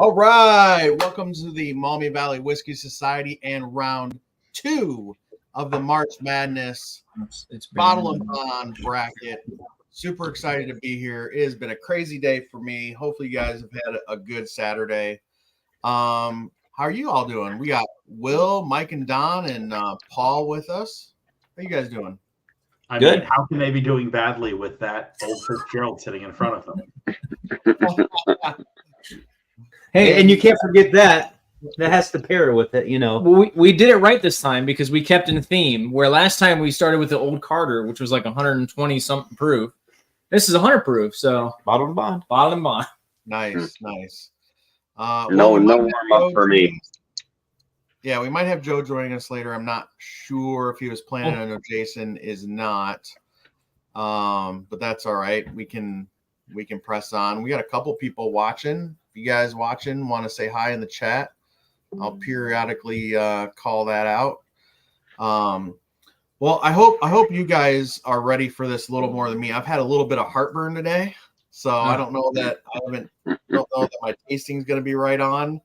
All right, welcome to the Maumee Valley Whiskey Society and round 2 of the March Madness Bottle and Bond bracket. Super excited to be here. It has been a crazy day for me. Hopefully, you guys have had a good Saturday. How are you all doing? We got Will, Mike, and Don, and Paul with us. How are you guys doing? I mean, how can they be doing badly with that old Fitzgerald sitting in front of them? Hey, and you can't forget that. That has to pair with it, you know. Well, we did it right this time because we kept in theme. Where last time we started with the old Carter, which was like 120 something proof. This is 100 proof, so Bottle and Bond. bottle and bond. Nice, nice. No warm up for me. Yeah, we might have Joe joining us later. I'm not sure if he was planning. I know Jason is not. But that's all right. We can press on. We got a couple people watching. If you guys watching want to say hi in the chat, I'll periodically call that out. Well, I hope you guys are ready for this a little more than me. I've had a little bit of heartburn today, so I don't know that don't know that my tasting's going to be right on.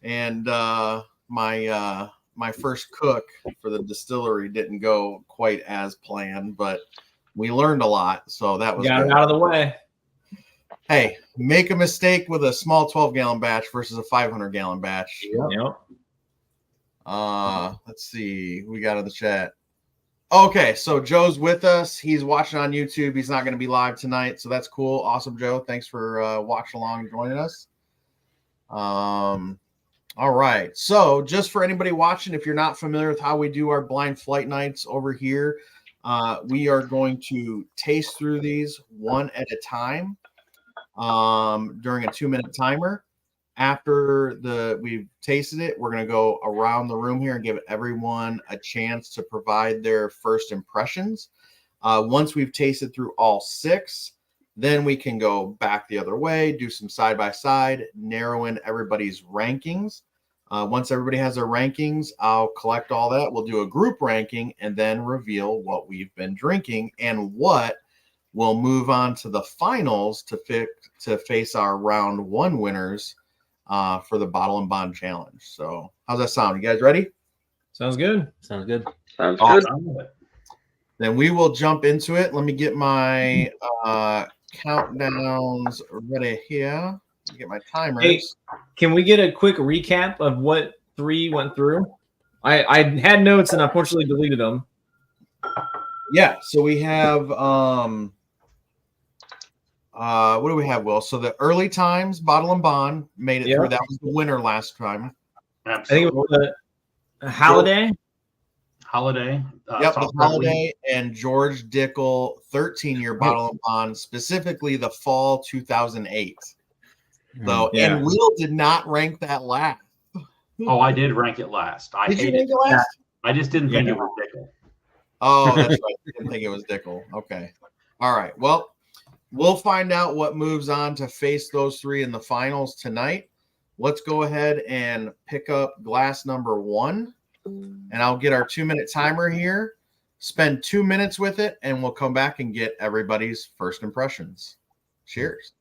And my first cook for the distillery didn't go quite as planned, but we learned a lot, so that was Got good. it out of the way. Hey, make a mistake with a small 12-gallon batch versus a 500-gallon batch. Yep. Let's see. We got in the chat. Okay, so Joe's with us. He's watching on YouTube. He's not going to be live tonight, so that's cool. Awesome, Joe. Thanks for watching along and joining us. All right. So just for anybody watching, if you're not familiar with how we do our blind flight nights over here, we are going to taste through these one at a time during a 2-minute timer. After we've tasted it, we're going to go around the room here and give everyone a chance to provide their first impressions. Once we've tasted through all 6, then we can go back the other way, do some side-by-side, narrow in everybody's rankings. Once everybody has their rankings, I'll collect all that. We'll do a group ranking and then reveal what we've been drinking and what will move on to the finals to face our round 1 winners for the Bottle and Bond Challenge. So how's that sound? You guys ready? Sounds good. Sounds good. Sounds Awesome. good. Then we will jump into it. Let me get my countdowns ready here. Get my timers. Hey, can we get a quick recap of what 3 went through? I had notes and unfortunately deleted them. Yeah, so we have what do we have, Will? So the early times, Bottle and Bond made it through. That was the winner last time. Absolutely. I think it was a Holiday. Holiday. Yep, the Holiday and George Dickel 13-year Bottle and Bond, specifically the fall 2008. So, and Will did not rank that last. Oh, I did rank it last. Did you rank it last? I just didn't think it was Dickel. Oh, that's right. I didn't think it was Dickel. Okay. All right. Well, we'll find out what moves on to face those 3 in the finals tonight. Let's go ahead and pick up glass number 1. And I'll get our 2-minute timer here. Spend 2 minutes with it, and we'll come back and get everybody's first impressions. Cheers.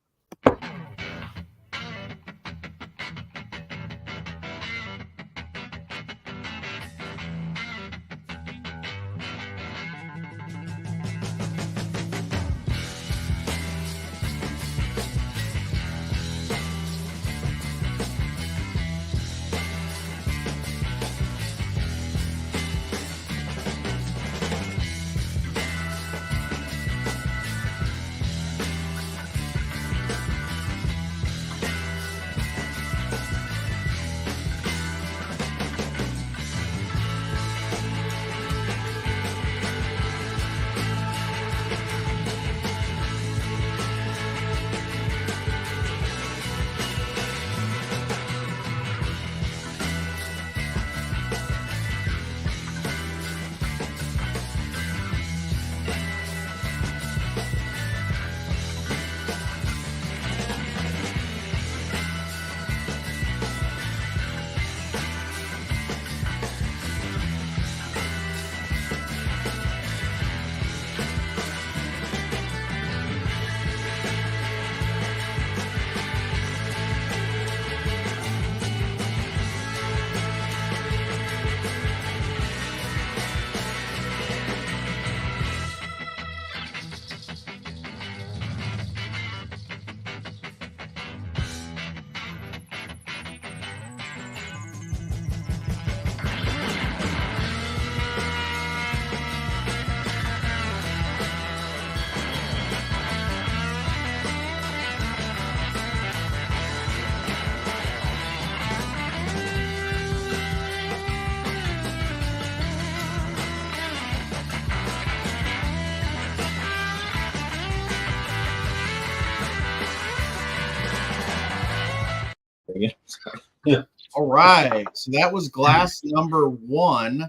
All right. So that was glass number 1.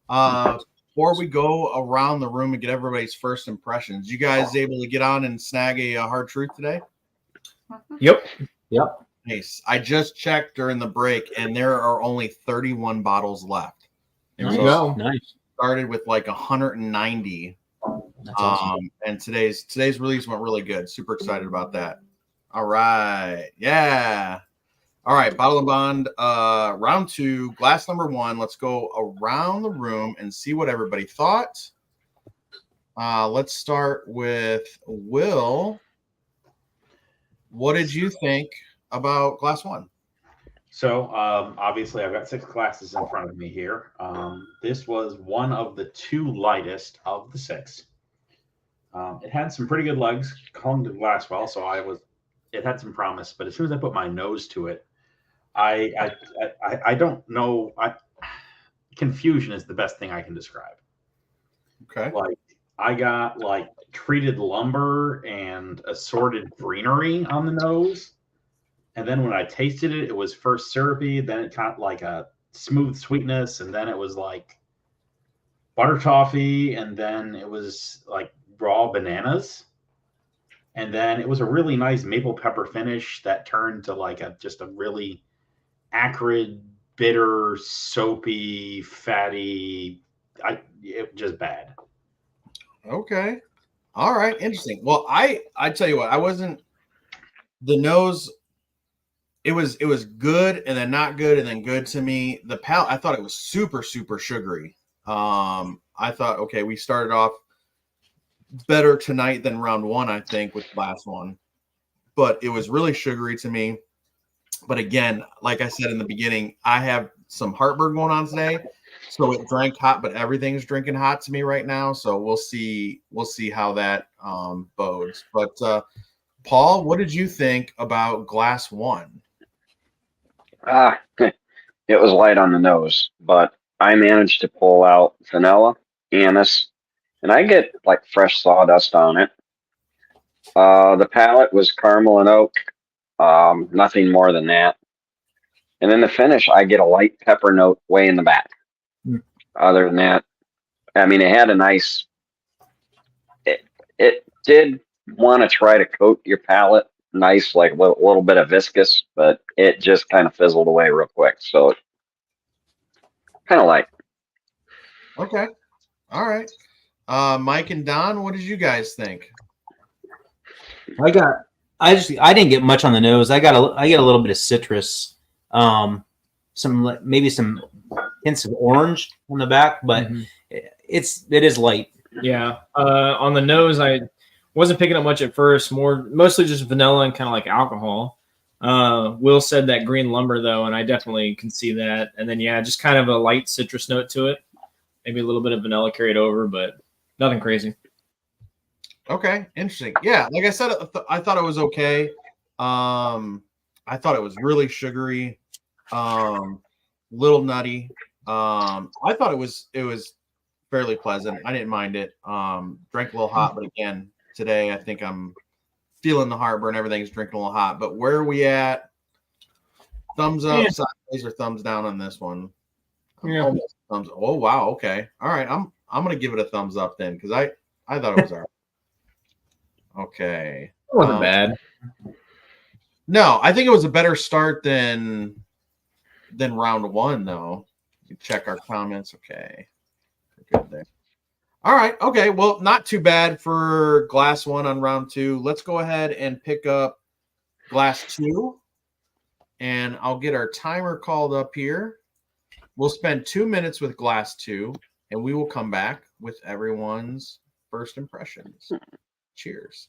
Before we go around the room and get everybody's first impressions, you guys able to get on and snag a hard truth today? Yep. Nice. I just checked during the break, and there are only 31 bottles left. There So we go. Nice. started with like 190. That's awesome. And today's release went really good. Super excited about that. All right. Yeah. All right. Bottle and Bond, round 2, glass number 1. Let's go around the room and see what everybody thought. Let's start with Will. What did you think about glass 1? So obviously I've got 6 glasses in front of me here. This was one of the 2 lightest of the 6. It had some pretty good legs, clung to the glass well, so it had some promise. But as soon as I put my nose to it, I don't know. Confusion is the best thing I can describe. Okay. Like I got like treated lumber and assorted greenery on the nose. And then when I tasted it, it was first syrupy, then it got like a smooth sweetness, and then it was like butter toffee, and then it was like raw bananas. And then it was a really nice maple pepper finish that turned to like just a really acrid, bitter, soapy, fatty, it just bad. Okay. All right. Interesting. Well, I tell you what, I wasn't the nose. It was good and then not good and then good to me. The palate, I thought it was super, super sugary. I thought, okay, we started off better tonight than round 1, I think, with glass 1. But it was really sugary to me. But again, like I said in the beginning, I have some heartburn going on today. So it drank hot, but everything's drinking hot to me right now. So we'll see how that bodes. But Paul, what did you think about glass 1? It was light on the nose, but I managed to pull out vanilla, anise, and I get like fresh sawdust on it. The palate was caramel and oak, nothing more than that. And then the finish, I get a light pepper note way in the back. Other than that, I mean, it had a nice. It did want to try to coat your palate nice, like a little bit of viscous, but it just kind of fizzled away real quick. So kind of light. Okay. All right. Mike and Don, what did you guys think? I didn't get much on the nose. I get a little bit of citrus, maybe some hints of orange on the back, but it is light. Yeah. On the nose, I wasn't picking up much at first. Mostly just vanilla and kind of like alcohol. Will said that green lumber though, and I definitely can see that. And then just kind of a light citrus note to it. Maybe a little bit of vanilla carried over, but nothing crazy. Okay, interesting. Yeah, like I said, I thought it was okay. I thought it was really sugary, little nutty. I thought it was fairly pleasant. I didn't mind it. Drank a little hot, but again, today I think I'm feeling the heartburn. Everything's drinking a little hot. But where are we at? Thumbs up, sideways, or thumbs down on this one? Yeah. Thumbs. Oh wow. Okay. All right. I'm gonna give it a thumbs up then because I thought it was all right. Okay. It wasn't bad. No, I think it was a better start than round 1 though. You check our comments. Okay. We're good there. All right. Okay. Well, not too bad for glass 1 on round 2. Let's go ahead and pick up glass 2. And I'll get our timer called up here. We'll spend 2 minutes with glass 2, and we will come back with everyone's first impressions. Cheers.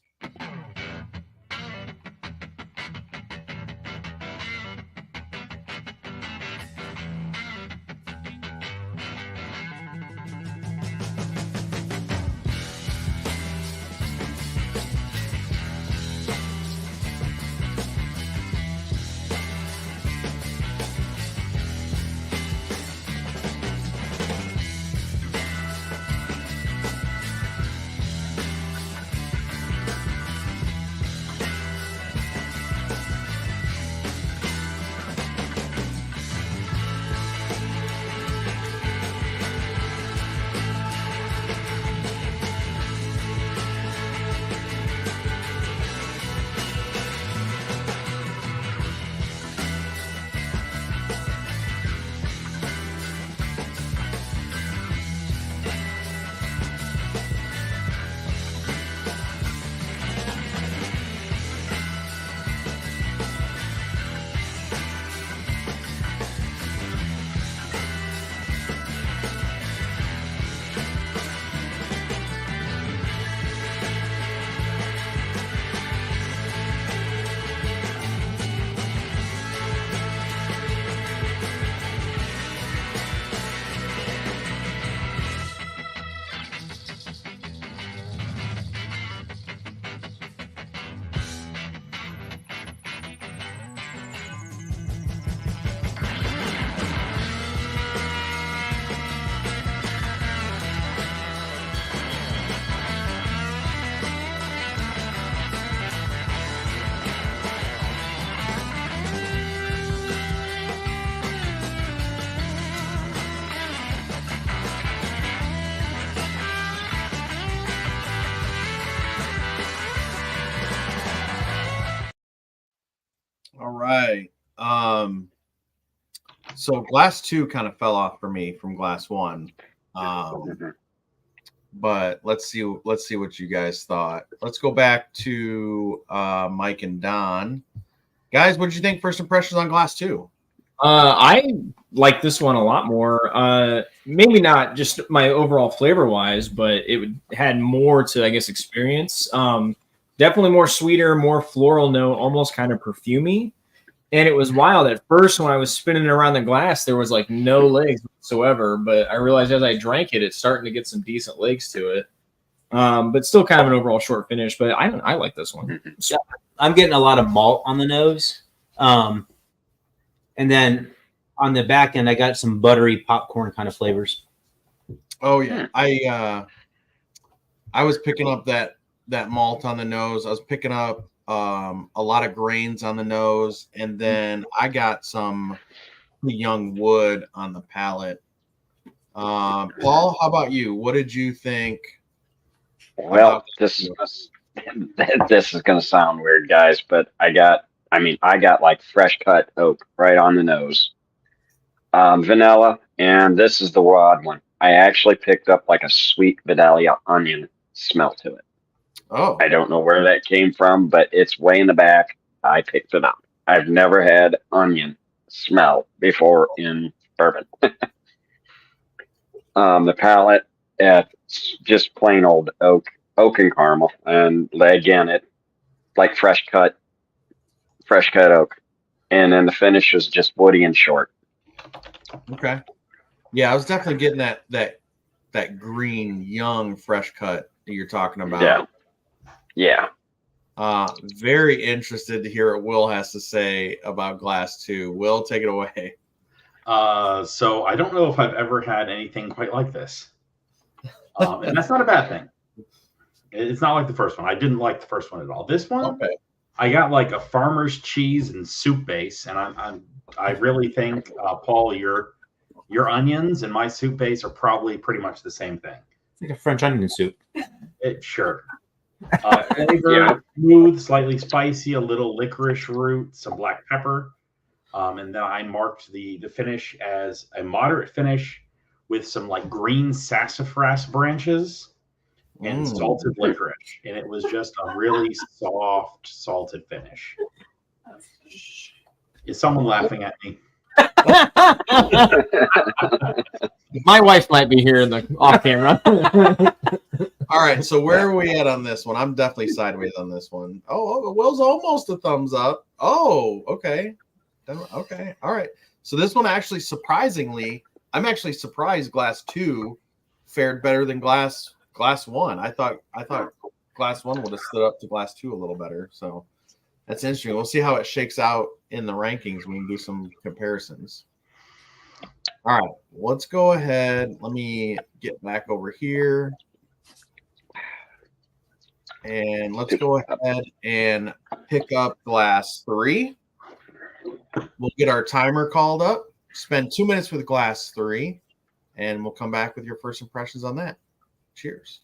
right. So glass 2 kind of fell off for me from glass 1. But let's see what you guys thought. Let's go back to Mike and Don. Guys, what did you think first impressions on glass 2? I like this one a lot more. Maybe not just my overall flavor wise, but it had more to, I guess, experience. Definitely more sweeter, more floral note, almost kind of perfumey. And it was wild at first when I was spinning it around the glass, there was like no legs whatsoever. But I realized as I drank it, it's starting to get some decent legs to it. But still kind of an overall short finish. But I like this one. Yeah, I'm getting a lot of malt on the nose. And then on the back end, I got some buttery popcorn kind of flavors. Oh yeah, I was picking up that malt on the nose. I was picking up a lot of grains on the nose, and then I got some young wood on the palate. Paul, how about you? What did you think? Well, this is going to sound weird, guys, but I got like fresh cut oak right on the nose. Vanilla, and this is the odd one. I actually picked up like a sweet Vidalia onion smell to it. Oh, I don't know where that came from, but it's way in the back. I picked it up. I've never had onion smell before in bourbon. The palate, it's just plain old oak and caramel, and again, it like fresh cut oak, and then the finish is just woody and short. okay. Yeah, I was definitely getting that green, young, fresh cut that you're talking about. Yeah. Very interested to hear what Will has to say about glass 2. Will, take it away. So I don't know if I've ever had anything quite like this. And that's not a bad thing. It's not like the first one. I didn't like the first one at all. This one, Okay. I got like a farmer's cheese and soup base, and I really think Paul, your onions and my soup base are probably pretty much the same thing. It's like a French onion soup. Sure. Flavor, smooth, slightly spicy, a little licorice root, some black pepper, and then I marked the finish as a moderate finish with some like green sassafras branches and salted licorice, and it was just a really soft salted finish. Is someone laughing at me? My wife might be here in the off camera. All right, so where are we at on this one? I'm definitely sideways on this one. Oh, Will's almost a thumbs up. Oh, okay. Okay, all right. So this one actually, surprisingly, I'm actually surprised glass 2 fared better than glass 1. I thought glass 1 would have stood up to glass 2 a little better. So that's interesting. We'll see how it shakes out in the rankings. We can do some comparisons. All right, let's go ahead. Let me get back over here. And let's go ahead and pick up glass 3. We'll get our timer called up, spend 2 minutes with glass 3, and we'll come back with your first impressions on that. Cheers.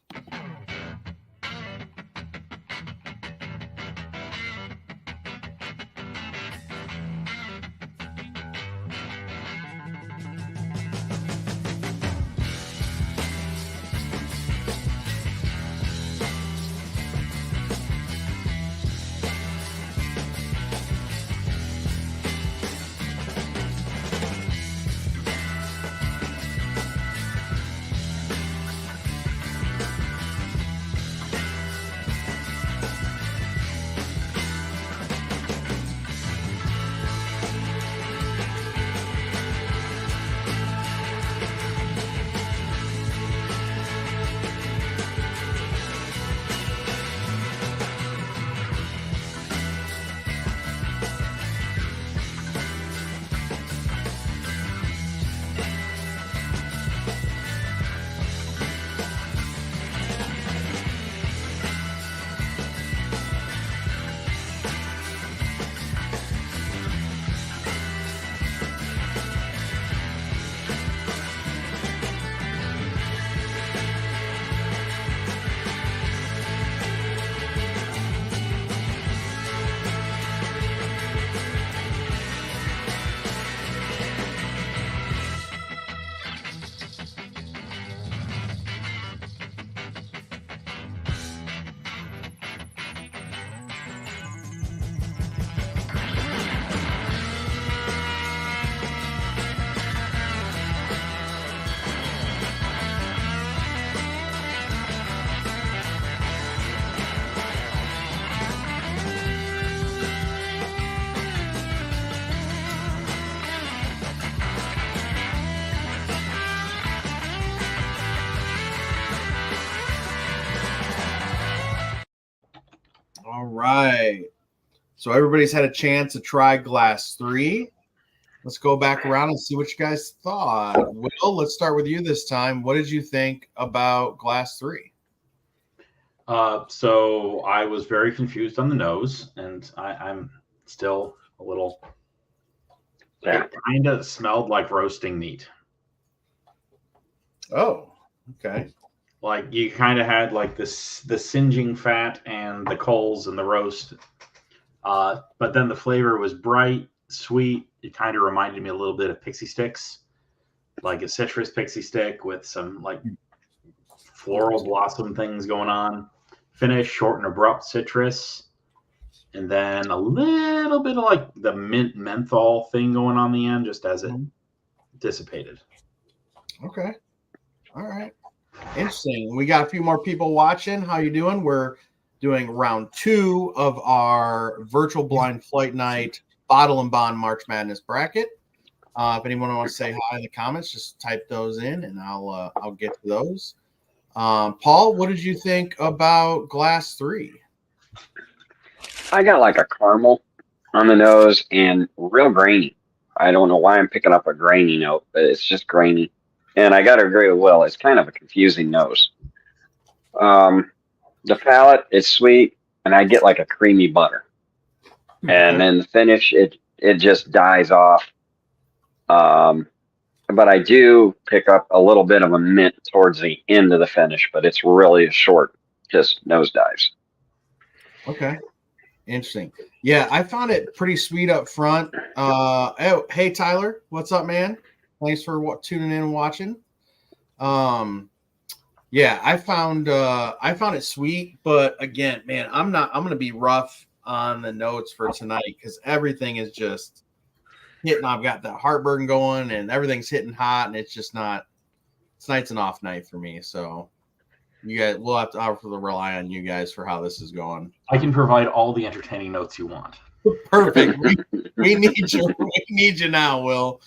All right. So everybody's had a chance to try Glass 3. Let's go back around and see what you guys thought. Will, let's start with you this time. What did you think about Glass 3? So I was very confused on the nose, and I'm still a little. Yeah. It kind of smelled like roasting meat. Oh, okay. Like you kind of had like the singeing fat and the coals and the roast, but then the flavor was bright, sweet. It kind of reminded me a little bit of Pixie Sticks, like a citrus Pixie Stick with some like floral blossom things going on. Finish short and abrupt citrus, and then a little bit of like the mint menthol thing going on the end, just as it dissipated. Okay. All right. Interesting. We got a few more people watching. How you doing? We're doing round 2 of our virtual blind flight night bottle and bond March Madness bracket. If anyone wants to say hi in the comments, just type those in and I'll get to those. Paul, what did you think about Glass 3? I got like a caramel on the nose and real grainy. I don't know why I'm picking up a grainy note, but it's just grainy. And I got to agree with Will. It's kind of a confusing nose. The palate is sweet, and I get like a creamy butter. And then the finish, it just dies off. But I do pick up a little bit of a mint towards the end of the finish, but it's really short, just nosedives. Okay. Interesting. Yeah, I found it pretty sweet up front. Oh, hey Tyler, what's up, man? Thanks for tuning in and watching. Yeah, I found it sweet, but again, man, I'm gonna be rough on the notes for tonight because everything is just hitting. I've got that heartburn going and everything's hitting hot, and it's just not. Tonight's an off night for me, so you guys, we'll have to rely on you guys for how this is going. I can provide all the entertaining notes you want. Perfect. We need you. We need you now, Will.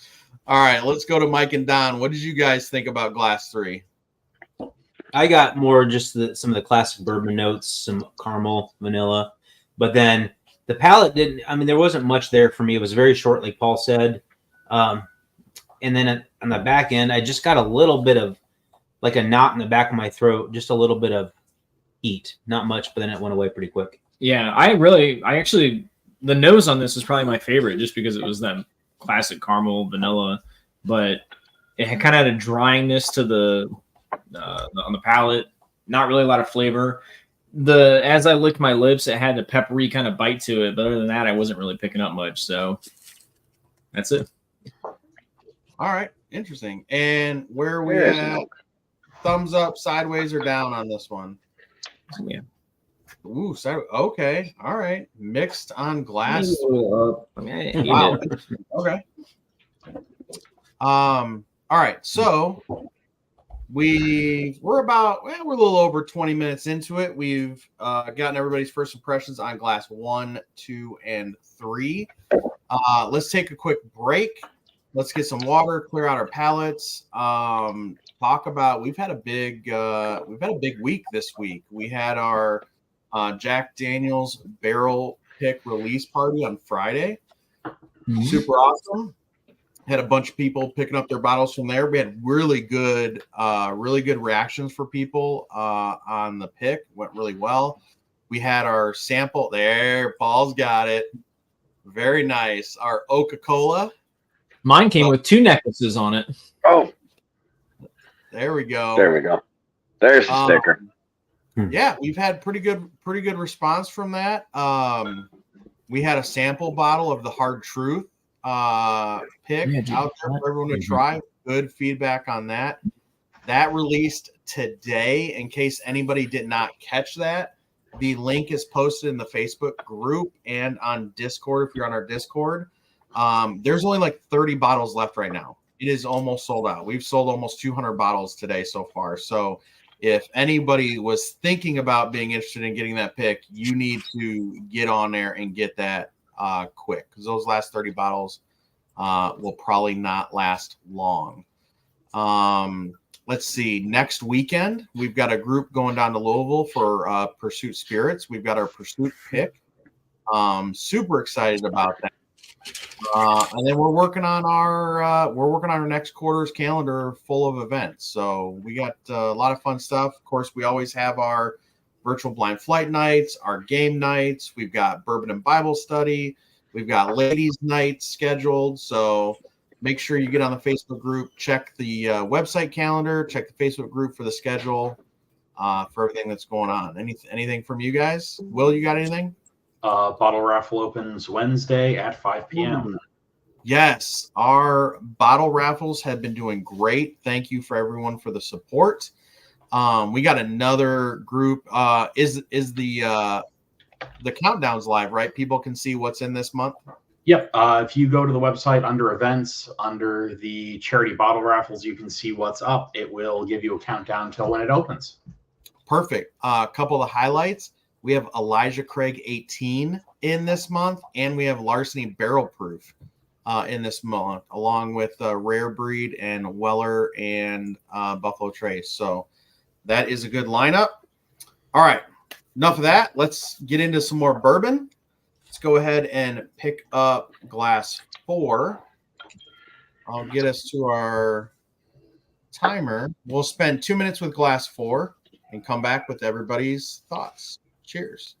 All right, let's go to Mike and Don. What did you guys think about Glass 3? I got more just some of the classic bourbon notes, some caramel, vanilla, but then the palate didn't. I mean, there wasn't much there for me. It was very short, like Paul said. And then on the back end, I just got a little bit of like a knot in the back of my throat, just a little bit of heat, not much, but then it went away pretty quick. Yeah, I actually, the nose on this is probably my favorite just because it was that classic caramel vanilla, but it had kind of had a dryiness to the on the palate, not really a lot of flavor. As I licked my lips, it had a peppery kind of bite to it, but other than that, I wasn't really picking up much. So that's it. All right, interesting. And where are we There's at? milk. Thumbs up, sideways, or down on this one? Yeah. Ooh, okay. All right. Mixed on glass. I mean, Wow. Okay. All right. So we're a little over 20 minutes into it. We've gotten everybody's first impressions on Glass 1, 2, and 3. Let's take a quick break. Let's get some water, clear out our palates. Talk about we've had a big week this week. We had our Jack Daniel's barrel pick release party on Friday. Super awesome. Had a bunch of people picking up their bottles from there. We had really good reactions for people on the pick. Went really well. We had our sample there. Paul's got it. Very nice. Our Coca-Cola. mine came with 2 necklaces on it. Oh, There we go. there we go. There's the sticker. Yeah, we've had pretty good response from that. We had a sample bottle of the Hard Truth pick out there for everyone to try. Good feedback on that. That released today. In case anybody did not catch that, the link is posted in the Facebook group and on Discord. If you're on our Discord, there's only like 30 bottles left right now. It is almost sold out. We've sold almost 200 bottles today so far. So if anybody was thinking about being interested in getting that pick, you need to get on there and get that quick, because those last 30 bottles will probably not last long. let's see, next weekend, we've got a group going down to Louisville for Pursuit Spirits. We've got our Pursuit pick. Super excited about that. And then we're working on our next quarter's calendar full of events. So we got a lot of fun stuff. Of course, we always have our virtual blind flight nights, our game nights. We've got bourbon and Bible study. We've got ladies' nights scheduled. So make sure you get on the Facebook group, check the website calendar, check the Facebook group for the schedule for everything that's going on. Anything from you guys? Will, you got anything? Bottle raffle opens Wednesday at 5 p.m. Yes, our bottle raffles have been doing great. Thank you for everyone for the support. We got another group. Is the countdown's live, right? People can see what's in this month. Yep. If you go to the website under events, under the charity bottle raffles, you can see what's up. It will give you a countdown till when it opens. Perfect. A couple of the highlights. We have Elijah Craig 18 in this month, and we have Larceny Barrel Proof in this month, along with Rare Breed and Weller and Buffalo Trace. So that is a good lineup. All right. Enough of that. Let's get into some more bourbon. Let's go ahead and pick up glass 4. I'll get us to our timer. We'll spend 2 minutes with glass 4 and come back with everybody's thoughts. Cheers.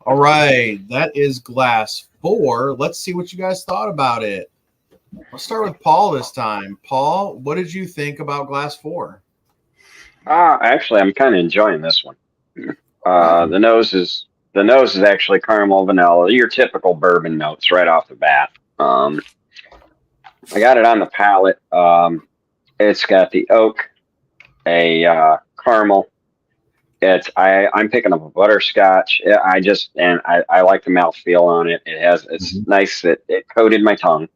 All right, that is glass 4. Let's see what you guys thought about it. Let's start with Paul this time. Paul, what did you think about glass 4? Actually, I'm kind of enjoying this one. The nose is actually caramel vanilla, your typical bourbon notes right off the bat. I got it on the palate. It's got the oak, a caramel. I'm picking up a butterscotch. I like the mouthfeel on it. It's nice that it coated my tongue.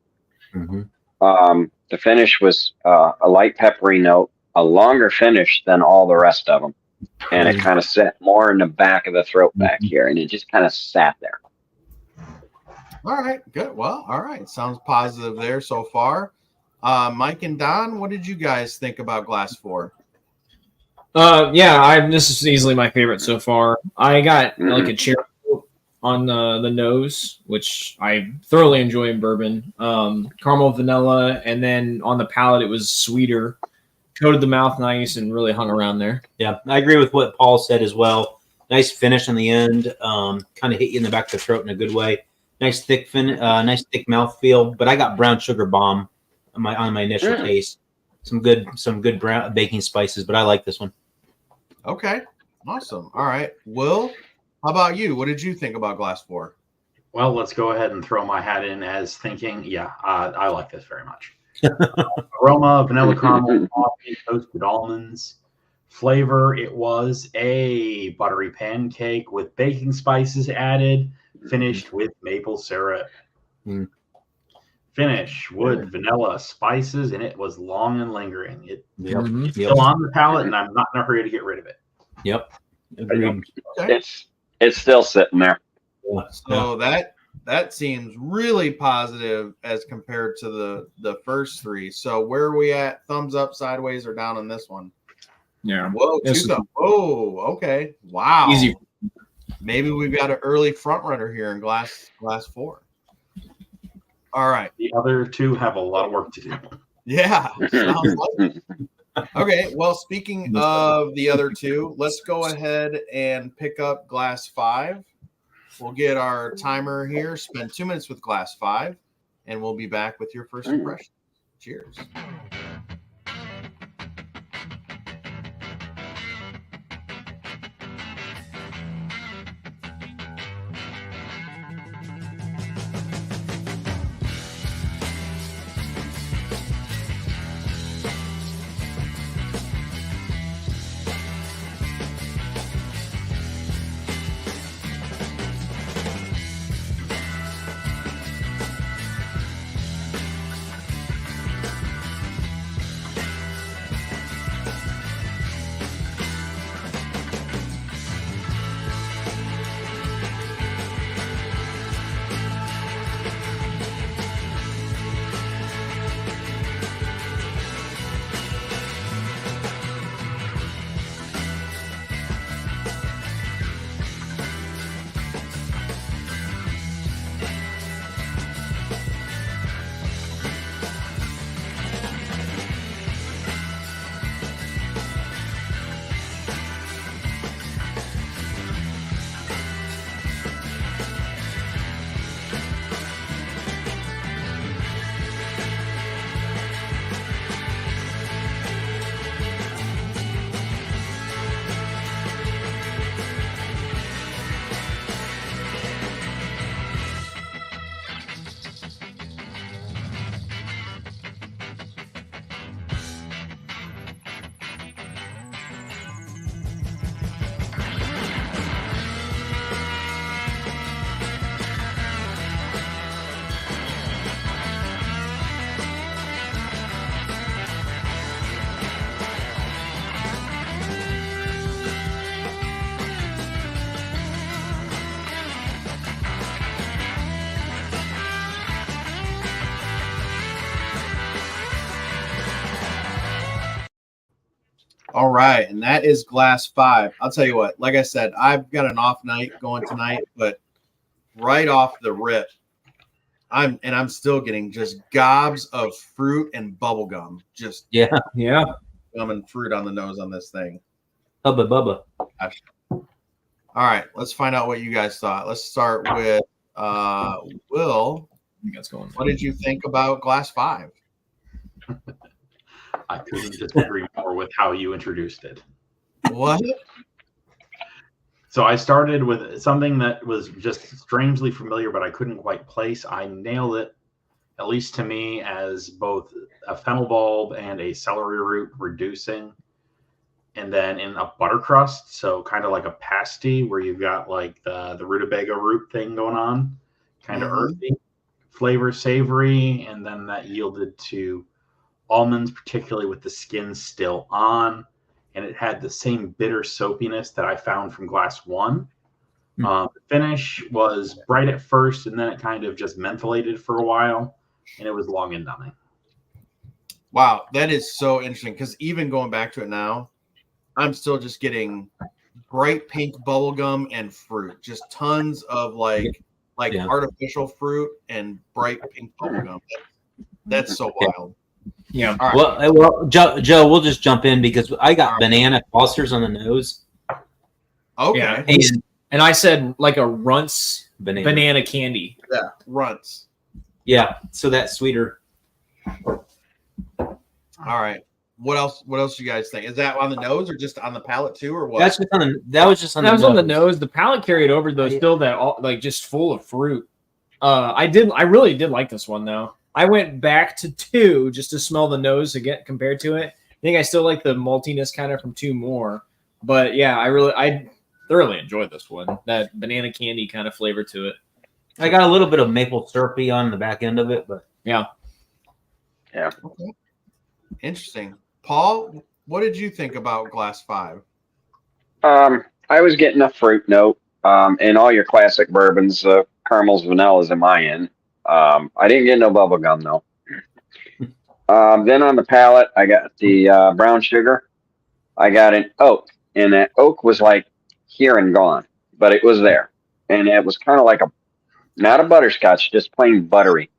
Mm-hmm. The finish was a light peppery note, a longer finish than all the rest of them, and it kind of sat more in the back of the throat back here, and it just kind of sat there. All right, good. Well, all right. Sounds positive there so far. Mike and Don, what did you guys think about glass 4? This is easily my favorite so far. I got like a cherry on the nose, which I thoroughly enjoy in bourbon. Caramel vanilla, and then on the palate it was sweeter, coated the mouth nice, and really hung around there. Yeah, I agree with what Paul said as well. Nice finish on the end, kind of hit you in the back of the throat in a good way. Nice thick mouthfeel. But I got brown sugar bomb on my initial taste. Some good brown baking spices, but I like this one. Okay, awesome. All right, Will, how about you? What did you think about Glass 4? Well, let's go ahead and throw my hat in as thinking, I like this very much. Aroma, vanilla caramel, coffee, toasted almonds. Flavor, it was a buttery pancake with baking spices added, finished with maple syrup. Mm. Finish, wood, vanilla, spices, and it was long and lingering. It's Yep. still on the palate, and I'm not in a hurry to get rid of it. Yep. Agreed. Okay. It's still sitting there. So that seems really positive as compared to the first three. So where are we at? Thumbs up, sideways, or down on this one? Yeah. Whoa, This two thumbs. Oh, okay. Wow. Easy. Maybe we've got an early front runner here in Glass 4. All right. The other two have a lot of work to do. Yeah. Sounds like it. Okay. Well, speaking of the other two, let's go ahead and pick up Glass 5. We'll get our timer here, spend 2 minutes with Glass 5, and we'll be back with your first impression. Cheers. All right, and that is Glass 5. I'll tell you what, like I said, I've got an off night going tonight, but right off the rip, I'm still getting just gobs of fruit and bubble gum. Just Yeah. gum and fruit on the nose on this thing. Bubba. Gosh. All right, let's find out what you guys thought. Let's start with Will. I think that's going. What did you think about Glass 5? I couldn't disagree more with how you introduced it. What? So I started with something that was just strangely familiar, but I couldn't quite place. I nailed it, at least to me, as both a fennel bulb and a celery root reducing, and then in a butter crust. So kind of like a pasty where you've got like the rutabaga root thing going on, kind of earthy, flavor savory, and then that yielded to almonds, particularly with the skin still on, and it had the same bitter soapiness that I found from Glass 1. The finish was bright at first, and then it kind of just mentholated for a while, and it was long and numbing. Wow, that is so interesting because even going back to it now, I'm still just getting bright pink bubblegum and fruit, just tons of like artificial fruit and bright pink bubblegum. That's so wild. Yeah. All right. Well, Joe, we'll just jump in because I got banana clusters on the nose. Okay. Yeah. And I said like a Runts Banana. candy. Yeah. Runts. Yeah, so that's sweeter. All right. What else? What else do you guys think? Is that on the nose or just on the palate too, or what? That was just on That the was nose. on the nose. The palate carried over though, still that all like just full of fruit. I really did like this one though. I went back to 2 just to smell the nose again compared to it. I think I still like the maltiness kind of from 2 more. But yeah, I thoroughly enjoyed this one. That banana candy kind of flavor to it. I got a little bit of maple syrupy on the back end of it, but Yeah. Okay. Interesting. Paul, what did you think about Glass 5? I was getting a fruit note. In all your classic bourbons, caramels, vanillas in my end. I didn't get no bubble gum though. Then on the palate, I got the brown sugar. I got an oak, and that oak was like here and gone, but it was there, and it was kind of like not a butterscotch, just plain buttery.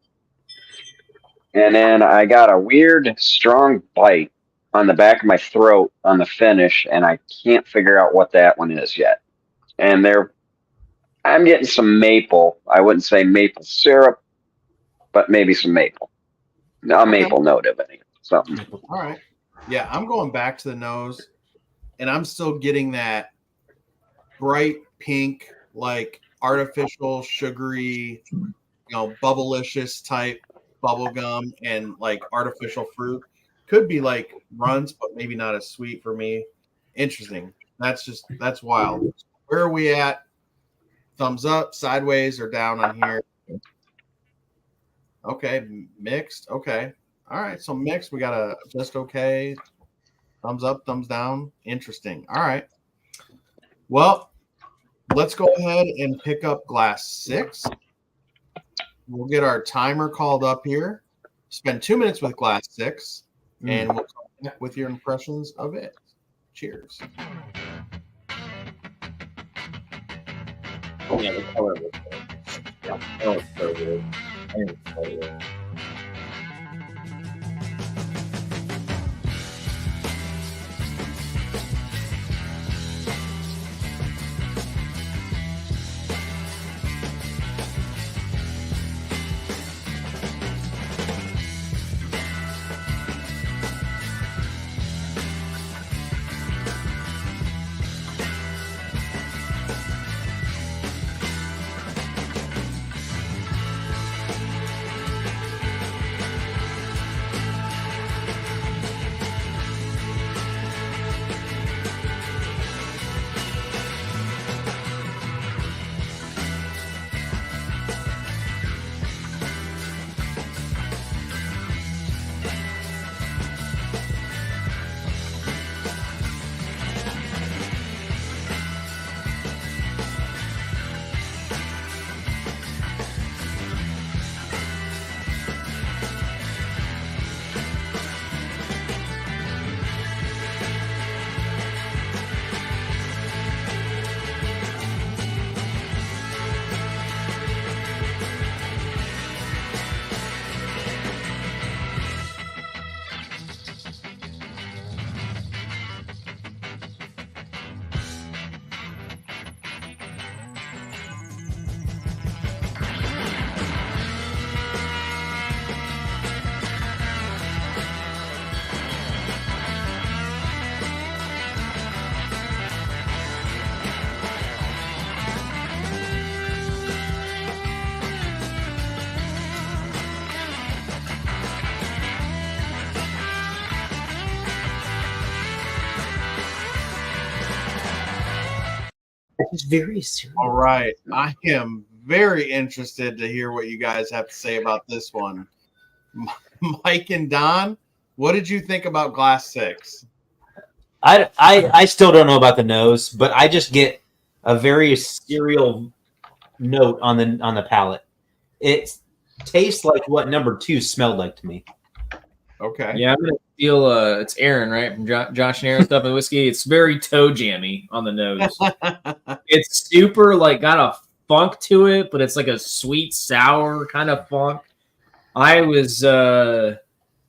And then I got a weird, strong bite on the back of my throat on the finish, and I can't figure out what that one is yet. And I'm getting some maple. I wouldn't say maple syrup, but maybe some maple. A maple note of it. Something. All right. Yeah, I'm going back to the nose, and I'm still getting that bright pink, like artificial, sugary, bubblicious type bubble gum and like artificial fruit. Could be like runs, but maybe not as sweet for me. Interesting. That's wild. Where are we at? Thumbs up, sideways, or down on here? Okay, mixed. Okay. All right. So mixed. We got a just okay. Thumbs up, thumbs down. Interesting. All right. Well, let's go ahead and pick up glass 6. We'll get our timer called up here. Spend 2 minutes with glass 6, and we'll come back with your impressions of it. Cheers. Yeah, the color was good. Yeah, that was so good. I think it's so good. it's very serious. All right. I am very interested to hear what you guys have to say about this one. Mike and Don, what did you think about glass 6? I still don't know about the nose, but I just get a very cereal note on the palate. It tastes like what number 2 smelled like to me. Okay. Yeah, I'm gonna feel it's Aaron, right? From Josh and Aaron Stuff and Whiskey. It's very toe jammy on the nose. It's super like got a funk to it, but it's like a sweet sour kind of funk. I was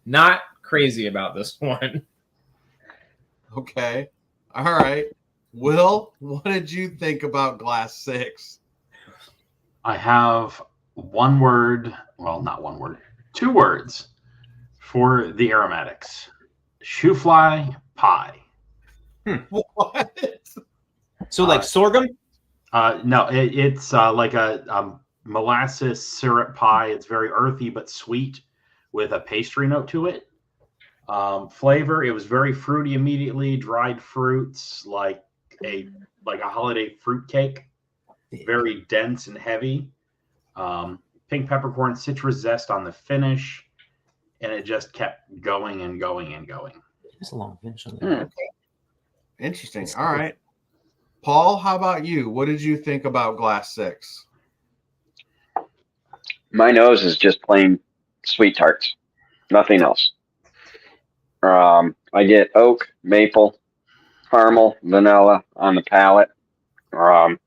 not crazy about this one. Okay. All right. Will, what did you think about glass 6? I have one word, well, not one word, 2 words For the aromatics, shoe fly pie. What? So like sorghum? No, it's like a molasses syrup pie. It's very earthy but sweet with a pastry note to it. Flavor, it was very fruity immediately. Dried fruits, like a holiday fruit cake. Very dense and heavy. Pink peppercorn, citrus zest on the finish, and it just kept going and going and going. It's a long finish on Hmm. that. Interesting. All right. Paul, how about you? What did you think about Glass 6? My nose is just plain sweet tarts, nothing else. I get oak, maple, caramel, vanilla on the palate.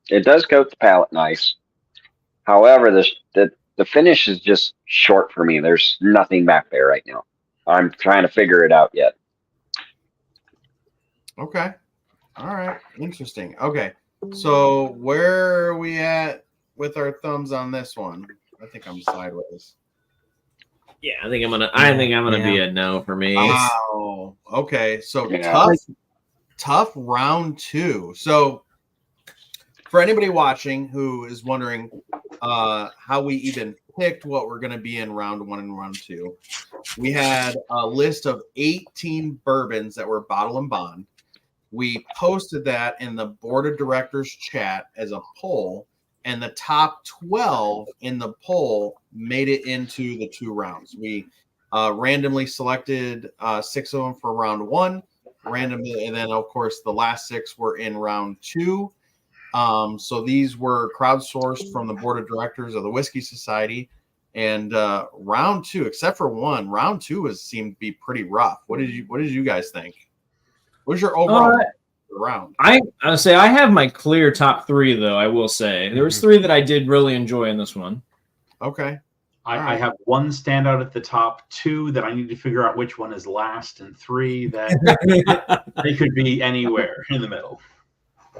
It does coat the palate nice. However, the finish is just short for me. There's nothing back there right now. I'm trying to figure it out yet. Okay. All right. Interesting. Okay. So where are we at with our thumbs on this one? I think I'm sideways. Yeah, I think I'm gonna be a no for me. Wow. Okay. So Yeah. tough round 2. So for anybody watching who is wondering how we even picked what we're going to be in round 1 and round 2, we had a list of 18 bourbons that were bottle and bond. We posted that in the board of directors chat as a poll, and the top 12 in the poll made it into the 2 rounds. We randomly selected 6 of them for round 1, randomly, and then of course the last 6 were in round 2. So these were crowdsourced from the board of directors of the Whiskey Society. And round 2, except for one, round 2 seemed to be pretty rough. What did you guys think? What's your overall round? I'll say I have my clear top 3 though. I will say there was 3 that I did really enjoy in this one. Okay. I have one standout at the top, 2 that I need to figure out which one is last, and 3 that they could be anywhere in the middle.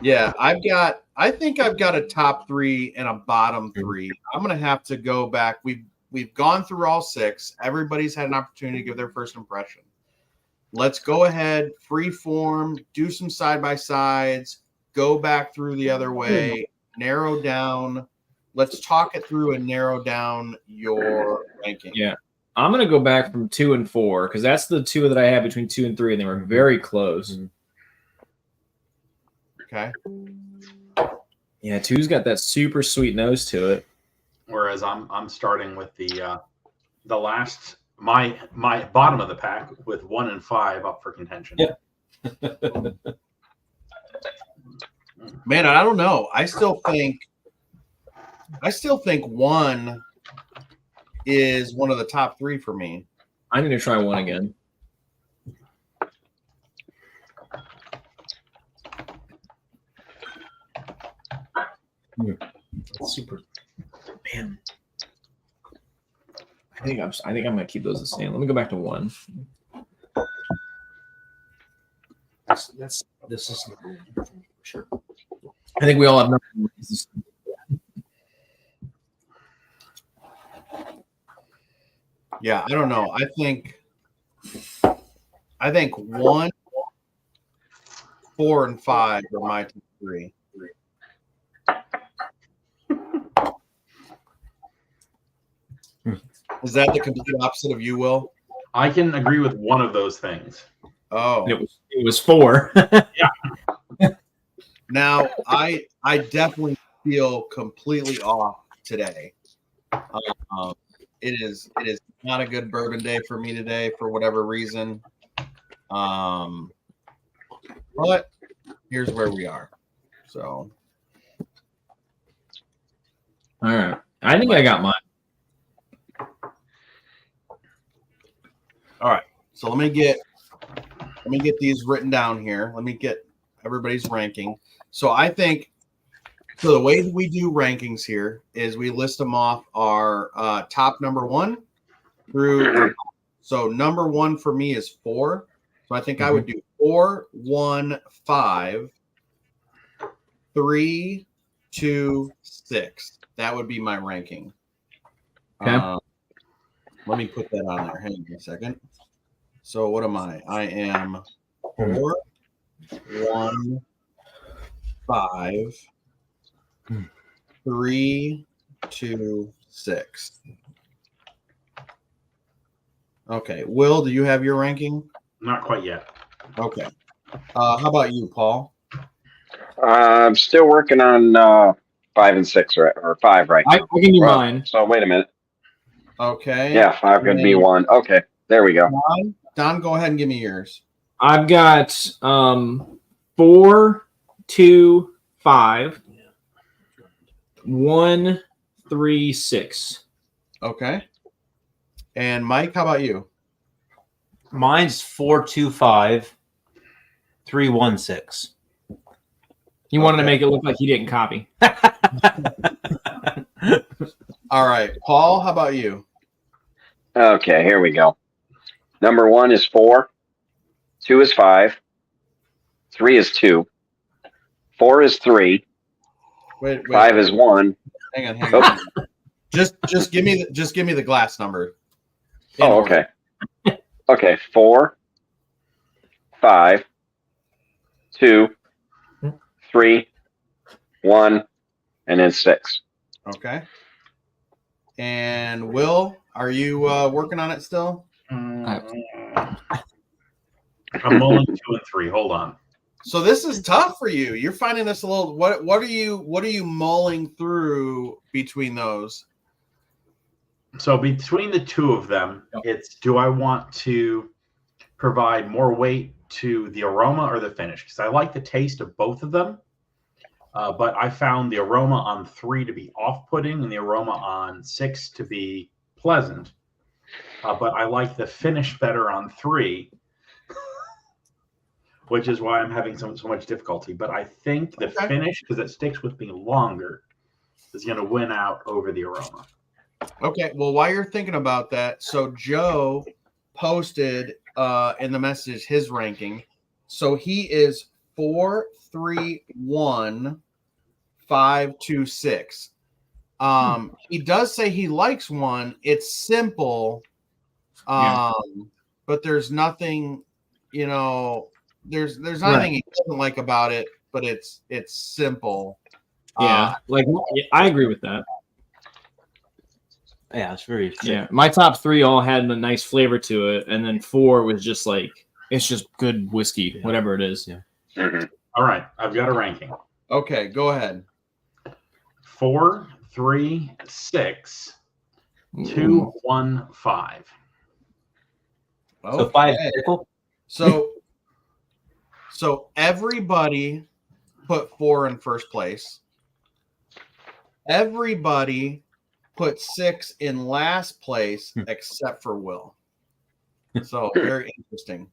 Yeah, I think I've got a top 3 and a bottom 3. I'm gonna have to go back. We've gone through all 6. Everybody's had an opportunity to give their first impression. Let's go ahead, free form, do some side by sides, go back through the other way, narrow down. Let's talk it through and narrow down your ranking. Yeah. I'm gonna go back from 2 and 4 because that's the 2 that I had between 2 and 3, and they were very close. Okay. Yeah, 2's got that super sweet nose to it. Whereas I'm starting with the last my bottom of the pack with 1 and 5 up for contention. Yeah. Man, I don't know. I still think 1 is one of the top 3 for me. I need to try 1 again. Super, man. I think I'm gonna keep those the same. Let me go back to 1. This is sure. I think we all have nothing. Yeah, I don't know. I think 1, 4, and 5 are my top 3. Is that the complete opposite of you, Will? I can agree with one of those things. Oh, It was 4. now I definitely feel completely off today. It is not a good bourbon day for me today for whatever reason. But here's where we are. So, All right. I think I got mine. all right. So let me get these written down here. Let me get everybody's ranking. So I think the way that we do rankings here is we list them off our top number 1 through. So number 1 for me is 4. So I think I would do 4, 1, 5, 3, 2, 6. That would be my ranking. Okay. Let me put that on there. Hang on a second. So what am I? I am 4, 1, 5, 3, 2, 6. Okay. Will, do you have your ranking? Not quite yet. Okay. How about you, Paul? I'm still working on 5 and 6, right, or 5 right I now. can do Well, mine. So wait a minute. Okay. Yeah, 5 could be 1. Okay, there we go. Don, go ahead and give me yours. I've got 4, 2, 5, 1, 3, 6. Okay. And Mike, how about you? Mine's 4, 2, 5, 3, 1, 6. He wanted to Okay. make it look like he didn't copy. All right. Paul, how about you? Okay, here we go. Number 1 is 4. 2 is 5. 3 is 2. 4 is 3. Wait. 5 is 1. Hang on. Just give me the glass number. In Oh, order. okay. Okay, 4, 5, 2, 3, 1, and then 6. Okay. And Will, are you working on it still? I'm mulling 2 and 3. Hold on. So this is tough for you. You're finding this a little. What are you mulling through between those? So between the two of them, it's do I want to provide more weight to the aroma or the finish? Because I like the taste of both of them. But I found the aroma on 3 to be off-putting and the aroma on 6 to be pleasant. But I like the finish better on 3, which is why I'm having so much difficulty. But I think the finish, because it sticks with me longer, is going to win out over the aroma. Okay. Well, while you're thinking about that, so Joe posted in the message his ranking. So he is 4, 3, 1, 5, 2, 6. He does say he likes 1. It's simple, but there's nothing, there's nothing he doesn't like about it, but it's simple. Yeah, I agree with that. Yeah, it's very Yeah, my top 3 all had a nice flavor to it, and then 4 was just like it's just good whiskey, whatever it is. Yeah. Mhm. All right, I've got a ranking. Okay, go ahead. 4, 3, 6, 2, 1, 5. So 5 Okay. pickle. So everybody put 4 in first place. Everybody put 6 in last place except for Will. So very interesting.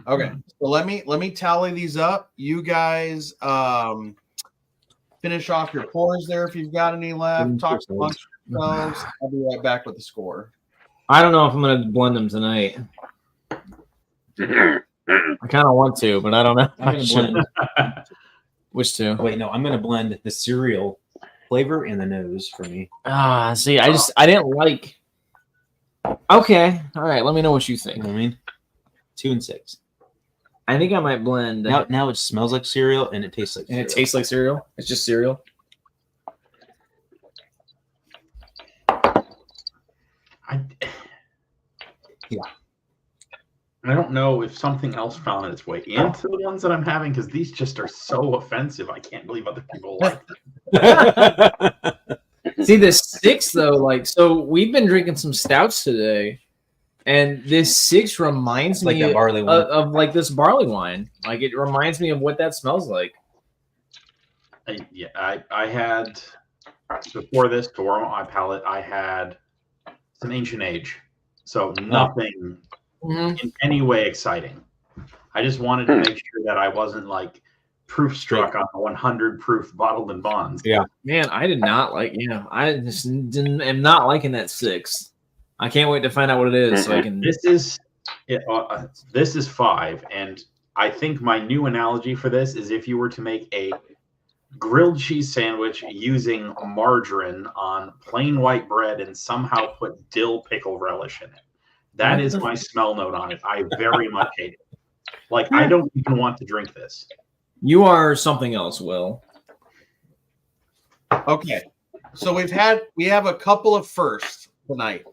Okay, so let me tally these up. You guys finish off your pours there if you've got any left. Talk amongst yourselves. I'll be right back with the score. I don't know if I'm gonna blend them tonight. I kind of want to, but I don't know. If I'm I gonna should. blend. Which two? Wait, no, I'm gonna blend the cereal flavor and the nose for me. See, I didn't like. Okay, all right. Let me know what you You think. know what I mean? 2 and 6. I think I might blend. Now it smells like cereal and it tastes like and cereal. it tastes like cereal. It's just cereal. I don't know if something else found its way into the ones that I'm having because these just are so offensive. I can't believe other people like them. See, this 6 though, so we've been drinking some stouts today, and this 6 reminds Like me that barley wine. of like this barley wine. Like it reminds me of what that smells like. I had before this to warm up my palate. I had some Ancient Age, so nothing in any way exciting. I just wanted to make sure that I wasn't like proof struck on a 100 proof bottled in bonds. Yeah. Man, I did not like. I just am not liking that 6. I can't wait to find out what it is, so I can. This is 5, and I think my new analogy for this is if you were to make a grilled cheese sandwich using margarine on plain white bread and somehow put dill pickle relish in it. That is my smell note on it. I very much hate it. Like, I don't even want to drink this. You are something else, Will. Okay, so we have a couple of firsts tonight,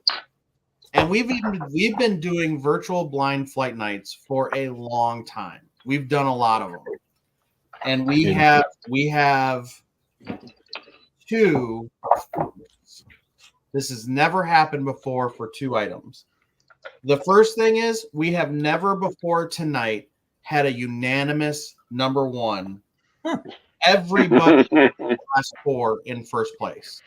and we've been doing virtual blind flight nights for a long time. We've done a lot of them, and we have two. This has never happened before for 2 items. The first thing is we have never before tonight had a unanimous number one. Everybody last 4 in first place.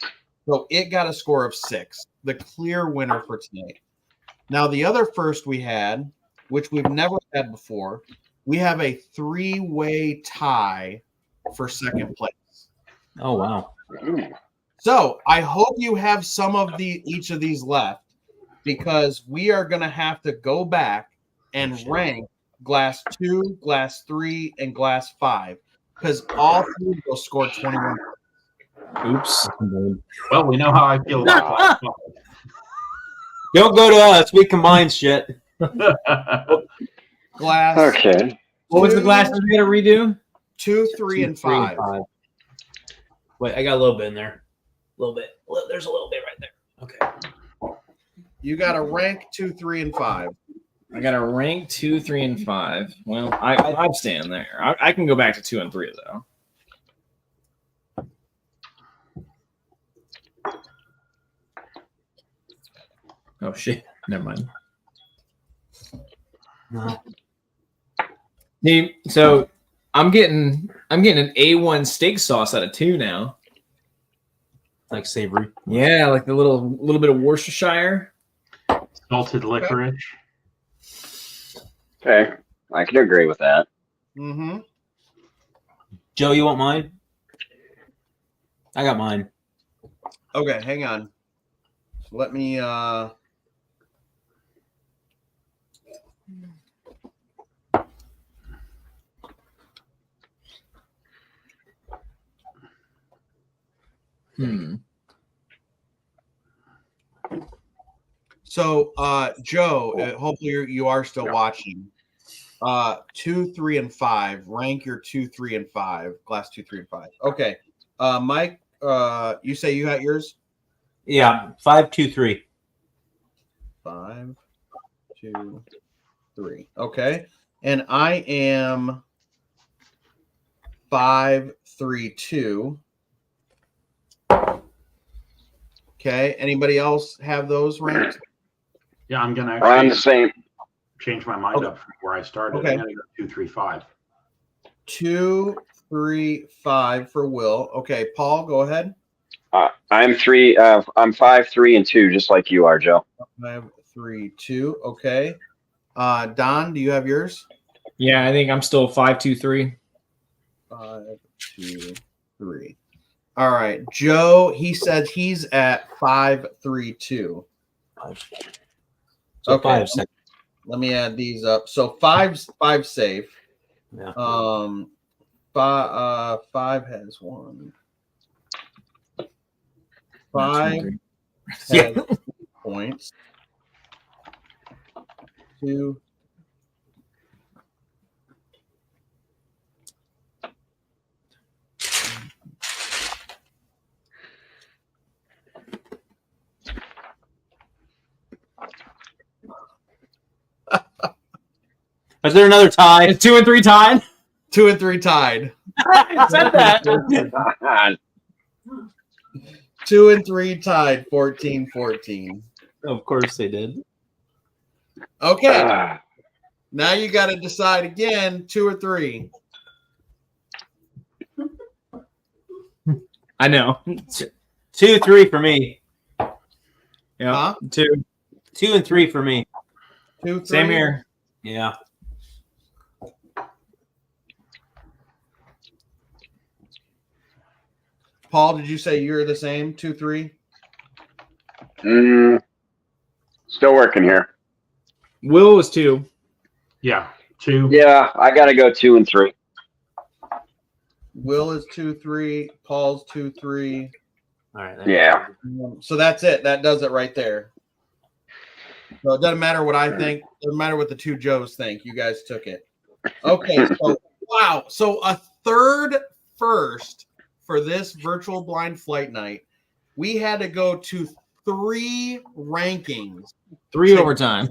So it got a score of 6, the clear winner for tonight. Now, the other first we had, which we've never had before, we have a 3-way tie for second place. Oh, wow. So I hope you have some of each of these left, because we are going to have to go back and rank glass 2, glass 3, and glass 5. Because all 3 will score 21. Oops. Well, we know how I feel about glass Don't go to us. We combine shit. Glass. Okay. What was the glasses we got to redo? 2, 3, and 5. Wait, I got a little bit in there. A little bit. There's a little bit right there. Okay. You got to rank 2, 3, and 5. I got to rank 2, 3, and 5. Well, I'm staying there. I can go back to 2 and 3 though. Oh shit! Never mind. No. See, so I'm getting an A1 steak sauce out of 2 now. Like savory. Yeah, like the little bit of Worcestershire. Salted licorice. Okay. I can agree with that. Mm-hmm. Joe, you want mine? I got mine. Okay, hang on. Let me So, Joe, hopefully you are still watching. 2, 3, and 5. Rank your 2, 3, and 5. Glass 2, 3, and 5. Okay. Mike, you say you got yours? Yeah, 5, 2, 3. 5, 2, 3. Okay. And I am 5, 3, 2. Okay. Anybody else have those ranked? Yeah, I'm gonna I'm the actually same. change my mind up from where I started. Okay. I'm gonna go 2, 3, 5. 2, 3, 5 for Will. Okay, Paul, go ahead. I'm 3. I'm 5, 3, and 2, just like you are, Joe. 5, 3, 2. Okay. Don, do you have yours? Yeah, I think I'm still 5, 2, 3. 5, 2, 3. All right. Joe, he said he's at 5, 3, 2. So Okay. 5 seconds. Let me add these up. So 5's safe. Yeah. 5 has 1. 5 Yeah. has points. 2. Is there another tie? Is 2 and 3 tied? 2 and 3 tied. I said that. 2 and 3 tied. 14-14. Of course they did. Okay. Now you got to decide again, 2 or 3. I know. 2, 3 for me. Yeah. Huh? 2. 2 and 3 for me. 2, 3. Same here. Yeah. Paul, did you say you're the same? 2, 3? Still working here. Will was 2. Yeah, 2. Yeah, I got to go 2 and 3. Will is 2-3. Paul's 2-3. All right. Yeah. So that's it. That does it right there. So it doesn't matter what I think. Doesn't matter what the two Joes think. You guys took it. Okay. So wow. So a third first for this virtual blind flight night. We had to go to 3 rankings. 3 overtime.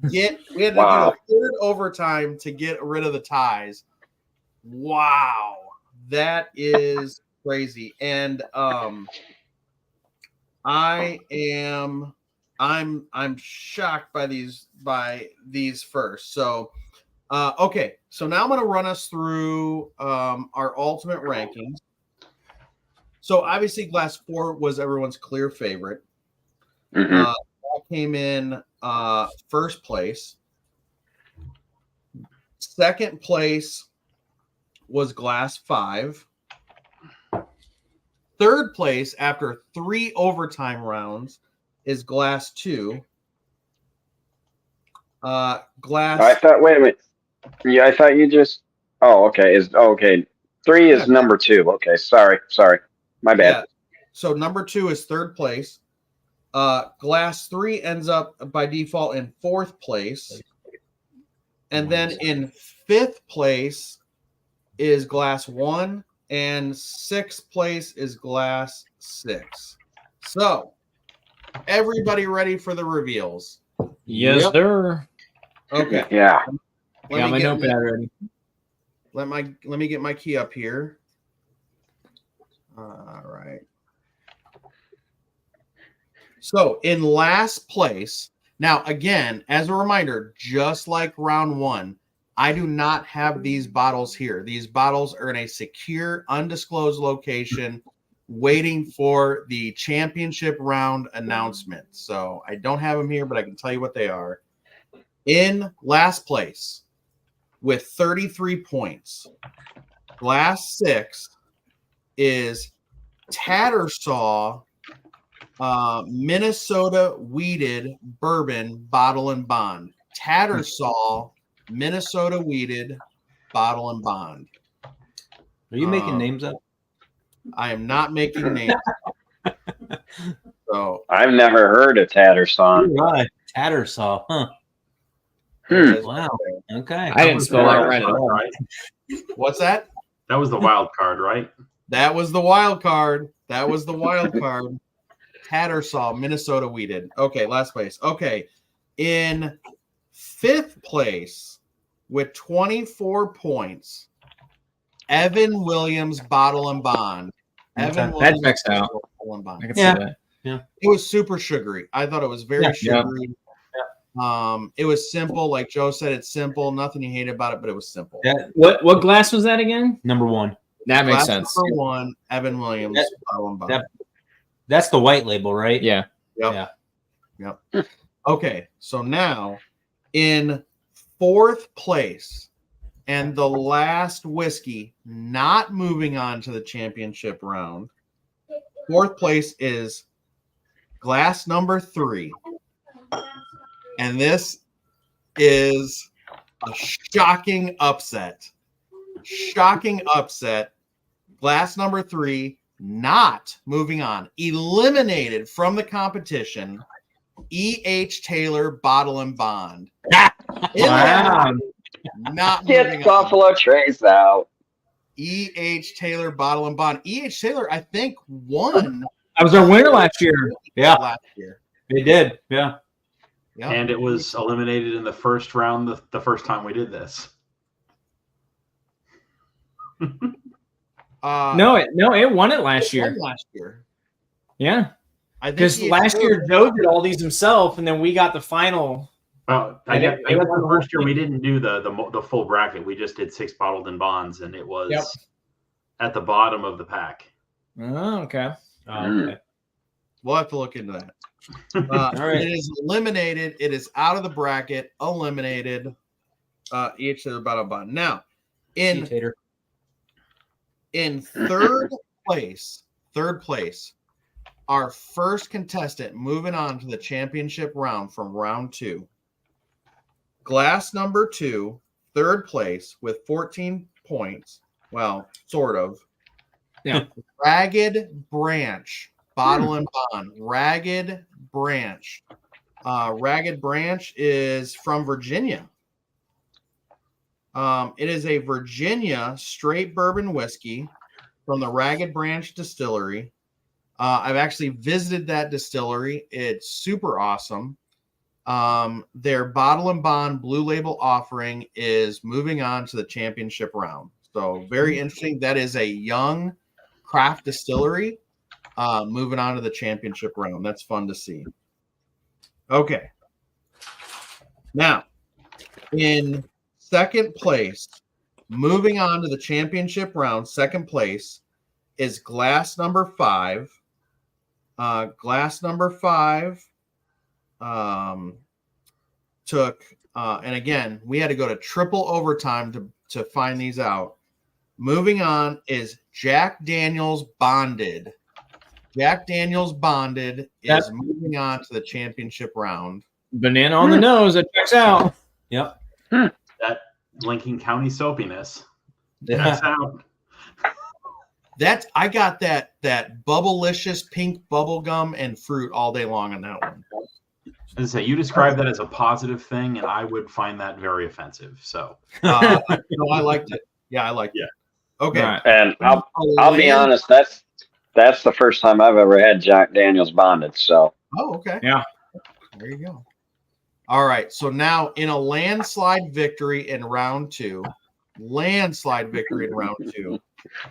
We had to Wow. do a third overtime to get rid of the ties. Wow. That is crazy. And I'm shocked by these first. So okay, so now I'm going to run us through our ultimate rankings. So obviously Glass 4 was everyone's clear favorite. Mhm. That came in first place. Second place was Glass 5. Third place after 3 overtime rounds is Glass 2. Glass. I thought. Wait a minute. Yeah, I thought you just. Oh, okay. Okay. 3 is Yeah. number 2. Okay. Sorry. My bad. Yeah. So number 2 is third place. Glass 3 ends up by default in 4th place. And then in 5th place is Glass 1. And 6th place is Glass 6. So everybody ready for the reveals? Yes, Yep. sir. Okay. Yeah. Got my notepad ready. Let me get my key up here. All right. So in last place, now again, as a reminder, just like round 1, I do not have these bottles here. These bottles are in a secure, undisclosed location, waiting for the championship round announcement. So I don't have them here, but I can tell you what they are. In last place, with 33 points, Glass 6 is Tattersaw Minnesota Weeded Bourbon Bottle and Bond. Tattersaw Minnesota Weeded Bottle and Bond. Are you making names up? I am not making names. So I've never heard of Tattersaw. Right. Tattersaw. Huh. Wow. Okay. I didn't spell that right at all. Right? What's that? That was the wild card, right? That was the wild card. That was the wild card. Tattersaw, Minnesota Weeded. Okay, last place. Okay. In 5th place with 24 points, Evan Williams Bottle and Bond. Evan Okay. Williams That checks out. Bottle and Bond. I can Yeah. see that. It was super sugary. I thought it was very Yeah. sugary. It was simple, like Joe said. It's simple. Nothing you hate about it, but it was simple. That, What glass was that again? number 1. That makes Glass sense. Number 1, Evan Williams That- Bottle and Bond. that- That's the white label, right? Yeah. Yep. Okay, so now in 4th place and the last whiskey not moving on to the championship round. 4th place is Glass number 3. And this is a shocking upset. Shocking upset. Glass number 3 not moving on. Eliminated from the competition. E.H. Taylor Bottle and Bond. Wow. Not Get moving on. Buffalo Trace out. E.H. Taylor Bottle and Bond. E.H. Taylor, I think, won I was our winner last year. Yeah. last year. They did. Yeah. Yeah. And it was eliminated in the first round the first time we did this. No, it won it last year. won last year. Yeah. I think Because E.H. last Taylor- year Joe did all these himself, and then we got the final. Well, I And guess it was the first year we didn't do the full bracket. We just did 6 bottled and bonds, and it was Yep. at the bottom of the pack. Oh, okay. Okay. We'll have to look into that. All right. It is eliminated. It is out of the bracket. Eliminated. E.H. Taylor Bottle and Bond. Now, in Tater. third place, our first contestant moving on to the championship round from round 2. Glass number 2, third place with 14 points, Well, sort of. Yeah. Ragged Branch Bottle and Bond. Ragged Branch. Ragged Branch is from Virginia. It is a Virginia straight bourbon whiskey from the Ragged Branch Distillery. I've actually visited that distillery. It's super awesome. Their Bottle and Bond Blue Label offering is moving on to the championship round. So very interesting. That is a young craft distillery moving on to the championship round. That's fun to see. Okay. Now, in second place, moving on to the championship round, second place is glass number 5. Glass number 5 took, and again, we had to go to triple overtime to find these out. Moving on is Jack Daniel's Bonded. Jack Daniel's Bonded is moving on to the championship round. Banana on the nose. That checks out. Yep. That Lincoln County soapiness. Yeah. That's out. I got that bubblicious pink bubble gum and fruit all day long on that one. As I say, you described that as a positive thing, and I would find that very offensive. So, I liked it. Yeah, I liked it. Okay. Right. And I'll be honest, that's the first time I've ever had Jack Daniel's Bonded. So Oh, okay. Yeah. There you go. All right. So now in a landslide victory in round 2,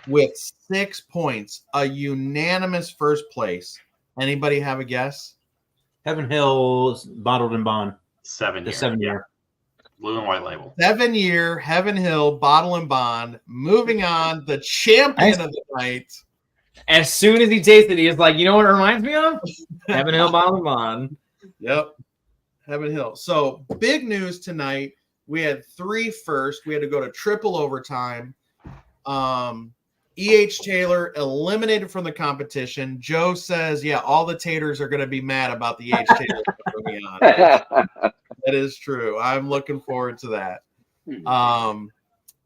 with 6 points, a unanimous first place. Anybody have a guess? Heaven Hill's Bottled and Bond. 7 The year. 7 year. Blue and white label. 7-year Heaven Hill Bottle and Bond. Moving on, the champion of the night. As soon as he tasted it, he was like, you know what it reminds me of? Heaven Hill Bottle of Bond. Yep. Heaven Hill. So big news tonight. We had 3 first. We had to go to triple overtime. E.H. Taylor eliminated from the competition. Joe says, yeah, all the taters are going to be mad about the E.H. Taylor moving on. That is true. I'm looking forward to that.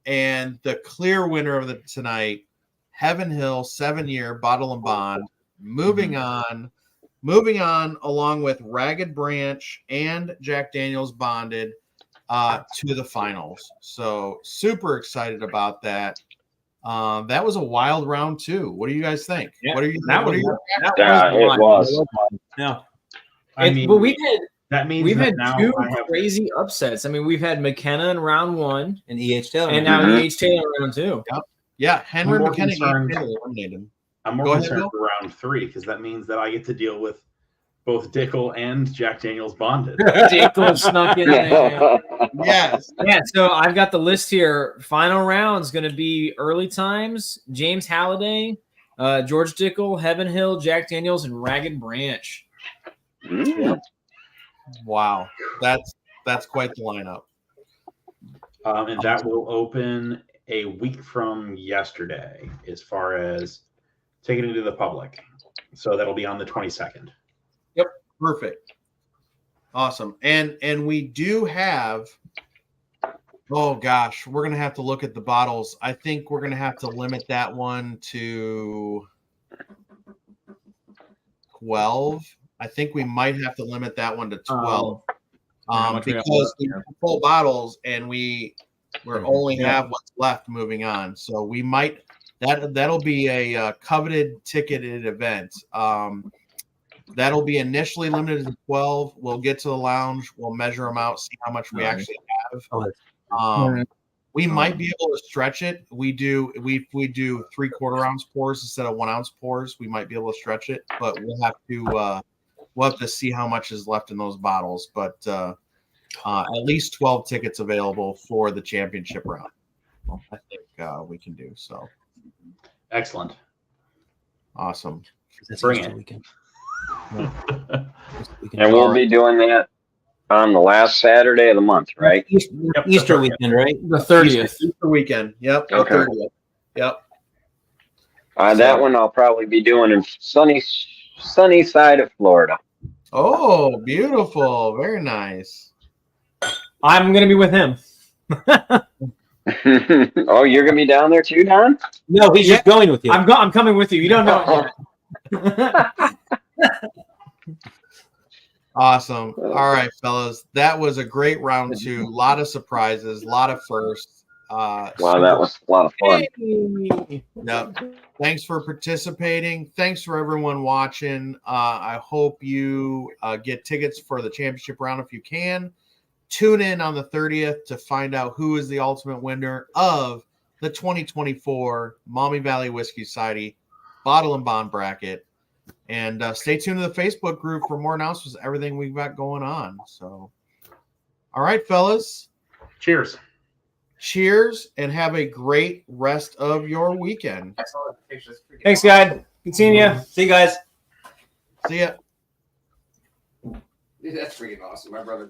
And the clear winner of tonight, Heaven Hill 7-year Bottle and Bond, moving on along with Ragged Branch and Jack Daniel's Bonded to the finals. So super excited about that. That was a wild round 2. What do you guys think? Yeah, What are you? that What are was- you? Yeah, it was. No. I mean, but that means we've that had now 2 I have crazy upsets. I mean, we've had McKenna in round 1, And E.H. Taylor. and now Mhm. E.H. Taylor in round 2. Yeah, Henry I'm more McKenna concerned- eliminated. I'm more Go ahead, concerned Bill. for round 3 because that means that I get to deal with both Dickel and Jack Daniel's Bonded. Dickel snuck in there. Yes. Yeah, so I've got the list here. Final round's going to be Early Times, James Halliday, George Dickel, Heaven Hill, Jack Daniels, and Ragged Branch. Mm. Wow. That's quite the lineup. And that will open a week from yesterday as far as taking it to the public. So that'll be on the 22nd. Perfect. Awesome. And we do have, oh gosh, we're gonna have to look at the bottles. I think we're gonna have to limit that one to 12. I think we might have to limit that one to 12. how much we got Because left we here? full bottles and we're only have what's left moving on. So we might that'll be a coveted ticketed event. That'll be initially limited to 12. We'll get to the lounge. We'll measure them out, see how much we actually have. We might be able to stretch it. We do 3/4 ounce pours instead of 1 ounce pours. We might be able to stretch it, but we'll have to see how much is left in those bottles. But at least 12 tickets available for the championship round. I think we can do so. Excellent. Awesome. That's Bring Easter it. weekend. And we'll All right. be doing that on the last Saturday of the month, right? Easter, Yep, Easter that's right. weekend, right? The 30th. Easter weekend. Yep. the Okay. 30th. Yep. That one I'll probably be doing in sunny side of Florida. Oh, beautiful. Very nice. I'm going to be with him. Oh, you're gonna be down there too, Don? No, he's just going with you. I'm coming with you. You don't know it yet. Awesome. All right, fellas. That was a great round 2. A lot of surprises, a lot of firsts. Wow, that was a lot of fun. Yep. Thanks for participating. Thanks for everyone watching. I hope you get tickets for the championship round if you can. Tune in on the 30th to find out who is the ultimate winner of the 2024 Maumee Valley Whiskey Society Bottle and Bond Bracket. And stay tuned to the Facebook group for more announcements, everything we've got going on. So, all right, fellas. Cheers. Cheers, and have a great rest of your weekend. Thanks, guys. Good seeing you. See you guys. See ya. Dude, that's freaking awesome. My brother.